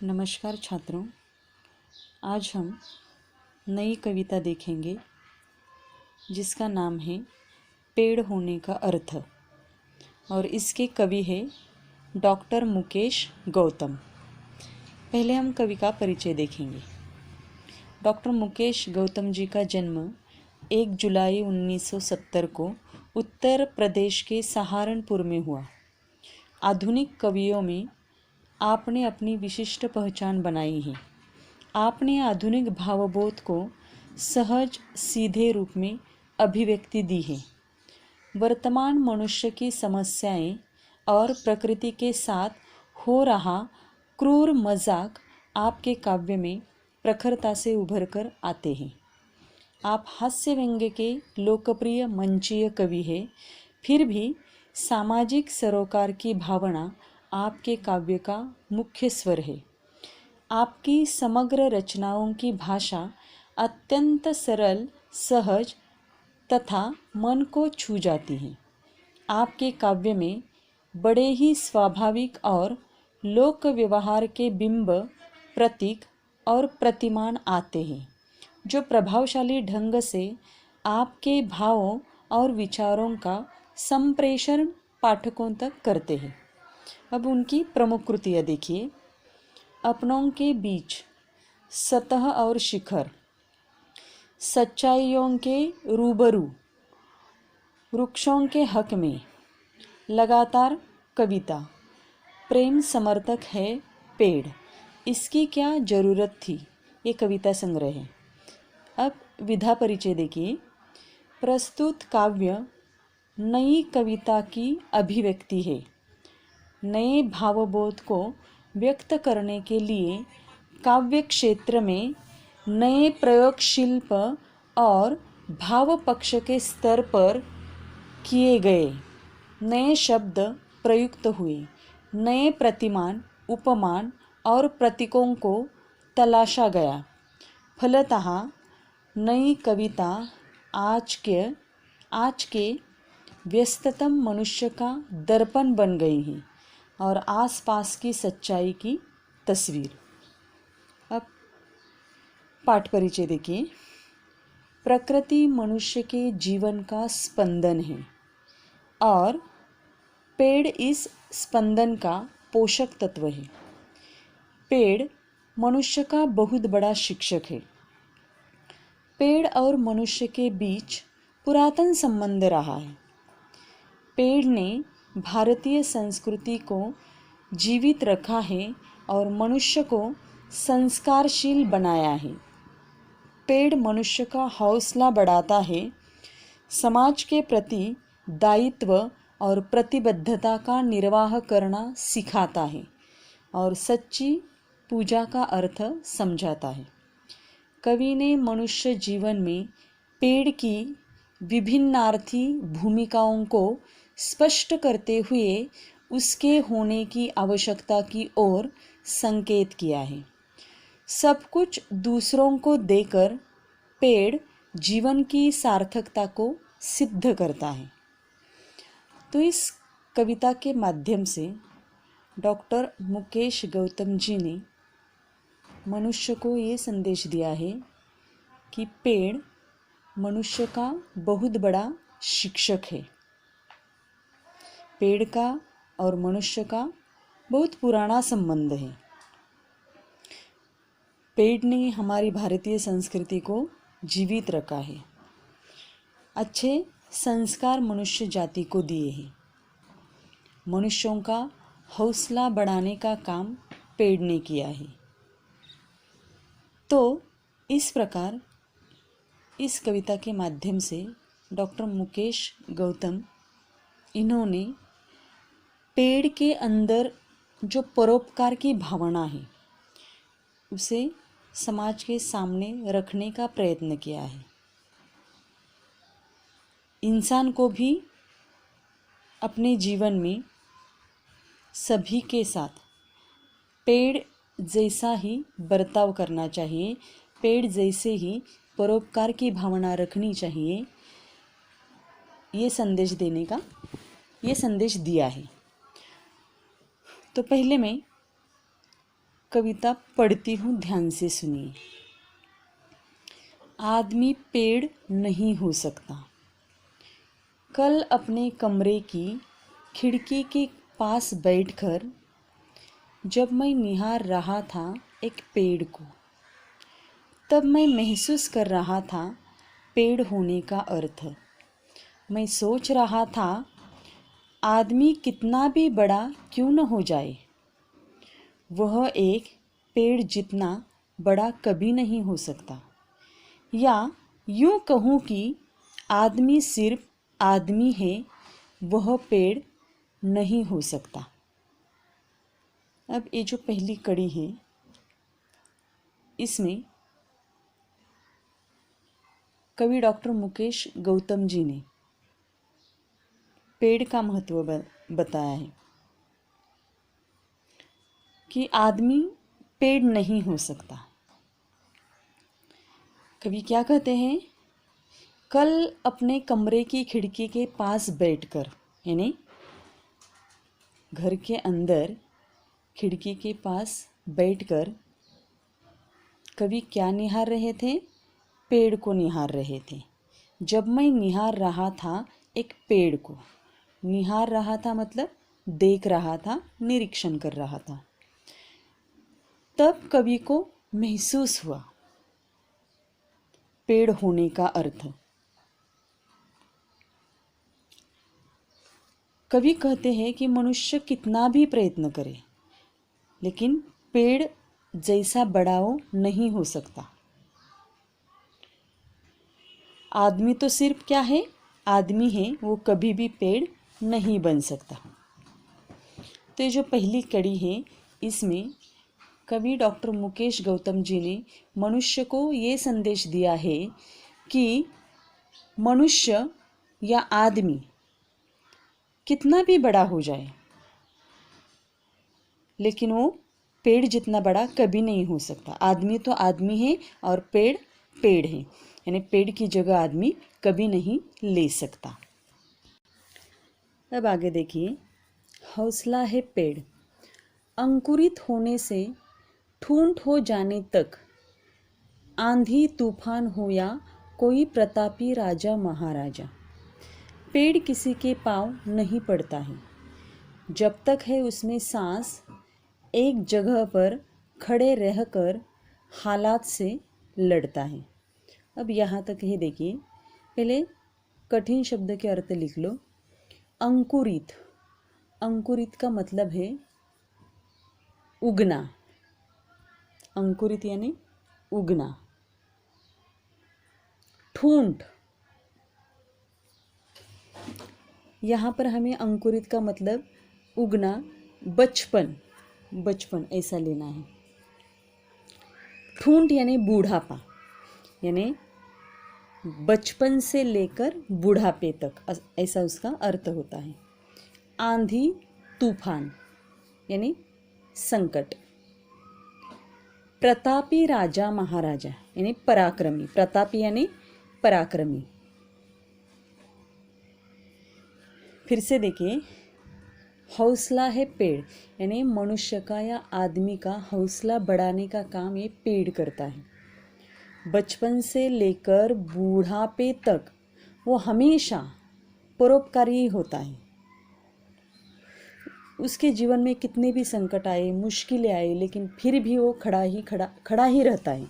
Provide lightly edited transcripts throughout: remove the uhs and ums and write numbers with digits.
नमस्कार छात्रों, आज हम नई कविता देखेंगे जिसका नाम है पेड़ होने का अर्थ और इसके कवि है डॉक्टर मुकेश गौतम। पहले हम कवि का परिचय देखेंगे। डॉक्टर मुकेश गौतम जी का जन्म 1 जुलाई 1970 को उत्तर प्रदेश के सहारनपुर में हुआ। आधुनिक कवियों में आपने अपनी विशिष्ट पहचान बनाई है। आपने आधुनिक भावबोध को सहज सीधे रूप में अभिव्यक्ति दी है। वर्तमान मनुष्य की समस्याएं और प्रकृति के साथ हो रहा क्रूर मजाक आपके काव्य में प्रखरता से उभर कर आते हैं। आप हास्य व्यंग्य के लोकप्रिय मंचीय कवि हैं, फिर भी सामाजिक सरोकार की भावना आपके काव्य का मुख्य स्वर है। आपकी समग्र रचनाओं की भाषा अत्यंत सरल, सहज तथा मन को छू जाती है। आपके काव्य में बड़े ही स्वाभाविक और लोक व्यवहार के बिंब, प्रतीक और प्रतिमान आते हैं, जो प्रभावशाली ढंग से आपके भावों और विचारों का संप्रेषण पाठकों तक करते हैं। अब उनकी प्रमुख कृतियाँ देखिए। अपनों के बीच, सतह और शिखर, सच्चाइयों के रूबरू, वृक्षों के हक में, लगातार कविता, प्रेम समर्थक है पेड़, इसकी क्या ज़रूरत थी, ये कविता संग्रह है। अब विधा परिचय देखिए। प्रस्तुत काव्य नई कविता की अभिव्यक्ति है। नए भावबोध को व्यक्त करने के लिए काव्य क्षेत्र में नए प्रयोग शिल्प और भाव पक्ष के स्तर पर किए गए, नए शब्द प्रयुक्त हुए, नए प्रतिमान, उपमान और प्रतीकों को तलाशा गया। फलतः नई कविता आज के व्यस्ततम मनुष्य का दर्पण बन गई है और आसपास की सच्चाई की तस्वीर। अब पाठ परिचय देखिए। प्रकृति मनुष्य के जीवन का स्पंदन है और पेड़ इस स्पंदन का पोषक तत्व है। पेड़ मनुष्य का बहुत बड़ा शिक्षक है। पेड़ और मनुष्य के बीच पुरातन संबंध रहा है। पेड़ ने भारतीय संस्कृति को जीवित रखा है और मनुष्य को संस्कारशील बनाया है। पेड़ मनुष्य का हौसला बढ़ाता है, समाज के प्रति दायित्व और प्रतिबद्धता का निर्वाह करना सिखाता है और सच्ची पूजा का अर्थ समझाता है। कवि ने मनुष्य जीवन में पेड़ की विभिन्नार्थी भूमिकाओं को स्पष्ट करते हुए उसके होने की आवश्यकता की ओर संकेत किया है। सब कुछ दूसरों को देकर पेड़ जीवन की सार्थकता को सिद्ध करता है। तो इस कविता के माध्यम से डॉक्टर मुकेश गौतम जी ने मनुष्य को ये संदेश दिया है कि पेड़ मनुष्य का बहुत बड़ा शिक्षक है। पेड़ का और मनुष्य का बहुत पुराना संबंध है। पेड़ ने हमारी भारतीय संस्कृति को जीवित रखा है। अच्छे संस्कार मनुष्य जाति को दिए हैं। मनुष्यों का हौसला बढ़ाने का काम पेड़ ने किया है। तो इस प्रकार इस कविता के माध्यम से डॉक्टर मुकेश गौतम इन्होंने पेड़ के अंदर जो परोपकार की भावना है उसे समाज के सामने रखने का प्रयत्न किया है। इंसान को भी अपने जीवन में सभी के साथ पेड़ जैसा ही बर्ताव करना चाहिए, पेड़ जैसे ही परोपकार की भावना रखनी चाहिए, ये संदेश दिया है। तो पहले मैं कविता पढ़ती हूँ, ध्यान से सुनिए। आदमी पेड़ नहीं हो सकता। कल अपने कमरे की खिड़की के पास बैठकर जब मैं निहार रहा था एक पेड़ को, तब मैं महसूस कर रहा था पेड़ होने का अर्थ। मैं सोच रहा था आदमी कितना भी बड़ा क्यों न हो जाए, वह एक पेड़ जितना बड़ा कभी नहीं हो सकता। या यूँ कहूँ कि आदमी सिर्फ आदमी है, वह पेड़ नहीं हो सकता। अब ये जो पहली कड़ी है, इसमें कवि डॉक्टर मुकेश गौतम जी ने पेड़ का महत्व बताया है कि आदमी पेड़ नहीं हो सकता। कवि क्या कहते हैं, कल अपने कमरे की खिड़की के पास बैठकर, यानी घर के अंदर खिड़की के पास बैठकर कवि क्या निहार रहे थे, पेड़ को निहार रहे थे। जब मैं निहार रहा था एक पेड़ को, निहार रहा था मतलब देख रहा था, निरीक्षण कर रहा था, तब कवि को महसूस हुआ पेड़ होने का अर्थ। कवि कहते हैं कि मनुष्य कितना भी प्रयत्न करे, लेकिन पेड़ जैसा बड़ा नहीं हो सकता। आदमी तो सिर्फ क्या है, आदमी है, वो कभी भी पेड़ नहीं बन सकता। तो ये जो पहली कड़ी है, इसमें कवि डॉक्टर मुकेश गौतम जी ने मनुष्य को ये संदेश दिया है कि मनुष्य या आदमी कितना भी बड़ा हो जाए, लेकिन वो पेड़ जितना बड़ा कभी नहीं हो सकता। आदमी तो आदमी है और पेड़ पेड़ है, यानी पेड़ की जगह आदमी कभी नहीं ले सकता। अब आगे देखिए, हौसला है पेड़, अंकुरित होने से ठूंठ हो जाने तक, आंधी तूफान हो या कोई प्रतापी राजा महाराजा, पेड़ किसी के पाँव नहीं पड़ता है। जब तक है उसमें सांस, एक जगह पर खड़े रहकर हालात से लड़ता है। अब यहाँ तक ही देखिए, पहले कठिन शब्द के अर्थ लिख लो। अंकुरित, अंकुरित का मतलब है उगना, अंकुरित यानी उगना। ठूंठ, यहाँ पर हमें अंकुरित का मतलब उगना, बचपन, बचपन ऐसा लेना है। ठूंठ यानी बूढ़ापा, यानी बचपन से लेकर बूढ़ापे तक, ऐसा उसका अर्थ होता है। आंधी तूफान यानी संकट। प्रतापी राजा महाराजा यानी पराक्रमी, प्रतापी यानी पराक्रमी। फिर से देखिए, हौसला है पेड़, यानी मनुष्य का या आदमी का हौसला बढ़ाने का काम ये पेड़ करता है। बचपन से लेकर बूढ़ापे तक वो हमेशा परोपकारी होता है। उसके जीवन में कितने भी संकट आए, मुश्किलें आए, लेकिन फिर भी वो खड़ा ही रहता है,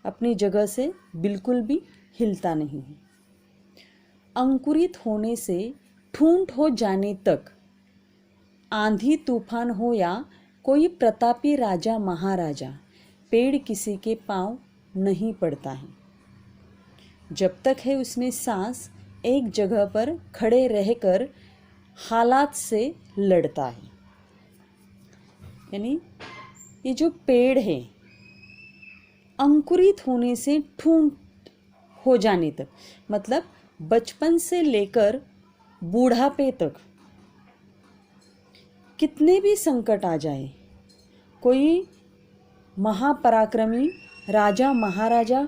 अपनी जगह से बिल्कुल भी हिलता नहीं है। अंकुरित होने से ठूंठ हो जाने तक, आंधी तूफान हो या कोई प्रतापी राजा महाराजा, पेड़ किसी के पाँव नहीं पड़ता है। जब तक है उसमें सांस, एक जगह पर खड़े रहकर हालात से लड़ता है। यानी ये जो पेड़ है, अंकुरित होने से ठूंठ हो जाने तक, मतलब बचपन से लेकर बूढ़ापे तक कितने भी संकट आ जाए, कोई महापराक्रमी राजा महाराजा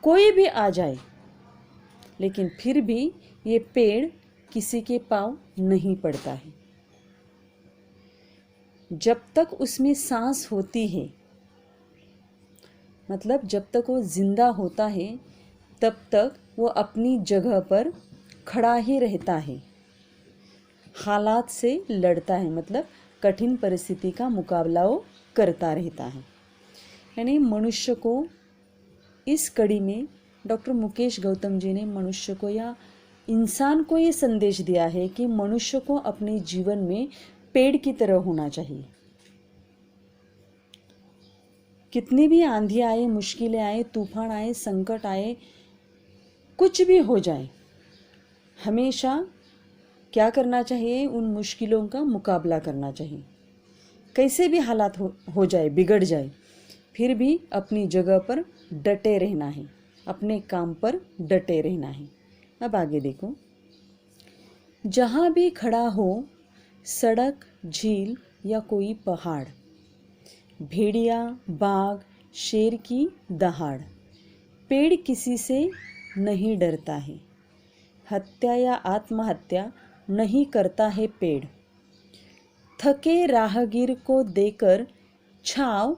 कोई भी आ जाए, लेकिन फिर भी ये पेड़ किसी के पाँव नहीं पड़ता है। जब तक उसमें सांस होती है, मतलब जब तक वो जिंदा होता है तब तक वो अपनी जगह पर खड़ा ही रहता है, हालात से लड़ता है, मतलब कठिन परिस्थिति का मुकाबला वो करता रहता है। यानी मनुष्य को इस कड़ी में डॉक्टर मुकेश गौतम जी ने मनुष्य को या इंसान को ये संदेश दिया है कि मनुष्य को अपने जीवन में पेड़ की तरह होना चाहिए। कितनी भी आंधी आए, मुश्किलें आए, तूफान आए, संकट आए, कुछ भी हो जाए, हमेशा क्या करना चाहिए? उन मुश्किलों का मुकाबला करना चाहिए। कैसे भी हालात हो जाए, बिगड़ जाए, फिर भी अपनी जगह पर डटे रहना है, अपने काम पर डटे रहना है। अब आगे देखो, जहाँ भी खड़ा हो, सड़क, झील या कोई पहाड़, भेड़िया, बाघ, शेर की दहाड़, पेड़ किसी से नहीं डरता है, हत्या या आत्महत्या नहीं करता है पेड़, थके राहगीर को देकर छाँव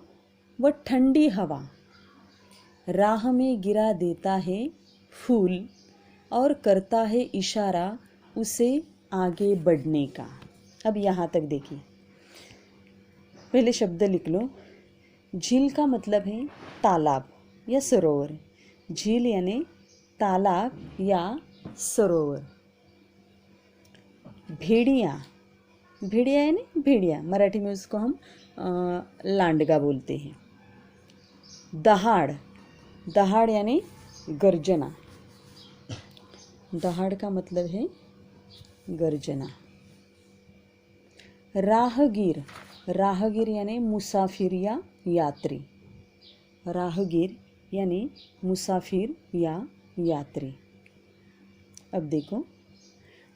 व ठंडी हवा, राह में गिरा देता है फूल और करता है इशारा उसे आगे बढ़ने का। अब यहाँ तक देखिए, पहले शब्द लिख लो। झील का मतलब है तालाब या सरोवर। झील यानी तालाब या सरोवर। भेड़िया, भेड़िया यानी भेड़िया, मराठी में उसको हम लांडगा बोलते हैं। दहाड़, दहाड़ यानी गर्जना। दहाड़ का मतलब है गर्जना। राहगीर, राहगीर यानी मुसाफिर या यात्री। राहगीर यानी मुसाफिर या यात्री। अब देखो,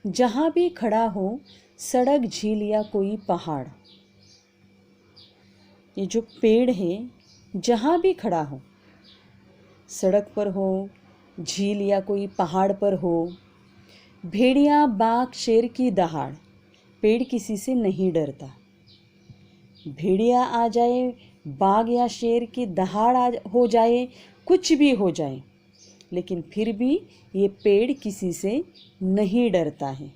जहाँ भी खड़ा हो, सड़क, झील या कोई पहाड़, ये जो पेड़ है, जहाँ भी खड़ा हो, सड़क पर हो, झील या कोई पहाड़ पर हो, भेड़िया, बाघ, शेर की दहाड़, पेड़ किसी से नहीं डरता। भेड़िया आ जाए, बाघ या शेर की दहाड़ हो जाए, कुछ भी हो जाए, लेकिन फिर भी ये पेड़ किसी से नहीं डरता है।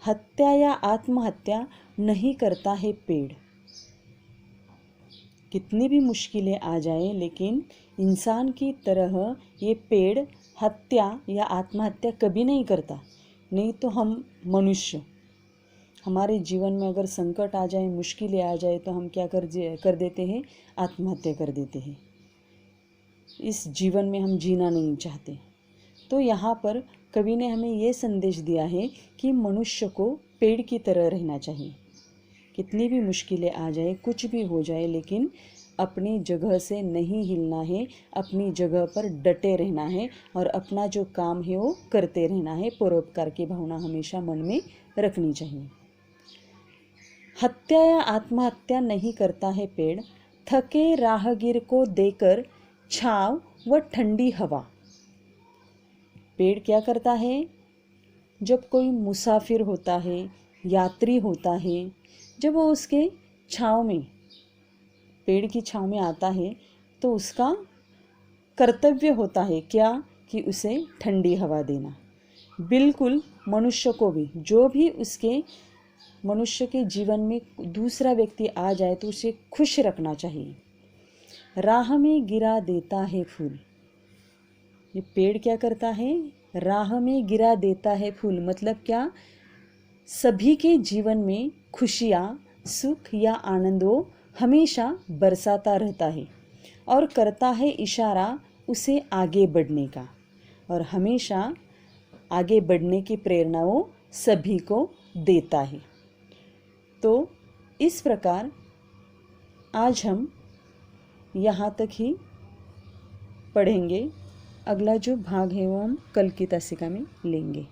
हत्या या आत्महत्या नहीं करता है पेड़। कितनी भी मुश्किलें आ जाए, लेकिन इंसान की तरह ये पेड़ हत्या या आत्महत्या कभी नहीं करता। नहीं तो हम मनुष्य, हमारे जीवन में अगर संकट आ जाए, मुश्किलें आ जाए, तो हम क्या कर देते हैं? आत्महत्या कर देते हैं। इस जीवन में हम जीना नहीं चाहते। तो यहाँ पर कवि ने हमें ये संदेश दिया है कि मनुष्य को पेड़ की तरह रहना चाहिए। कितनी भी मुश्किलें आ जाए, कुछ भी हो जाए, लेकिन अपनी जगह से नहीं हिलना है, अपनी जगह पर डटे रहना है और अपना जो काम है वो करते रहना है। परोपकार की भावना हमेशा मन में रखनी चाहिए। हत्या या आत्महत्या नहीं करता है पेड़, थके राहगीर को देकर छाँव व ठंडी हवा। पेड़ क्या करता है? जब कोई मुसाफिर होता है, यात्री होता है, जब वो उसके छाँव में, पेड़ की छाँव में आता है, तो उसका कर्तव्य होता है क्या? कि उसे ठंडी हवा देना। बिल्कुल मनुष्य को भी, जो भी उसके मनुष्य के जीवन में दूसरा व्यक्ति आ जाए तो उसे खुश रखना चाहिए। राह में गिरा देता है फूल। ये पेड़ क्या करता है? राह में गिरा देता है फूल। मतलब क्या? सभी के जीवन में खुशियाँ, सुख या आनंद वो हमेशा बरसाता रहता है और करता है इशारा उसे आगे बढ़ने का, और हमेशा आगे बढ़ने की प्रेरणा वो सभी को देता है। तो इस प्रकार आज हम यहाँ तक ही पढ़ेंगे। अगला जो भाग है वो हम कल की तासिका में लेंगे।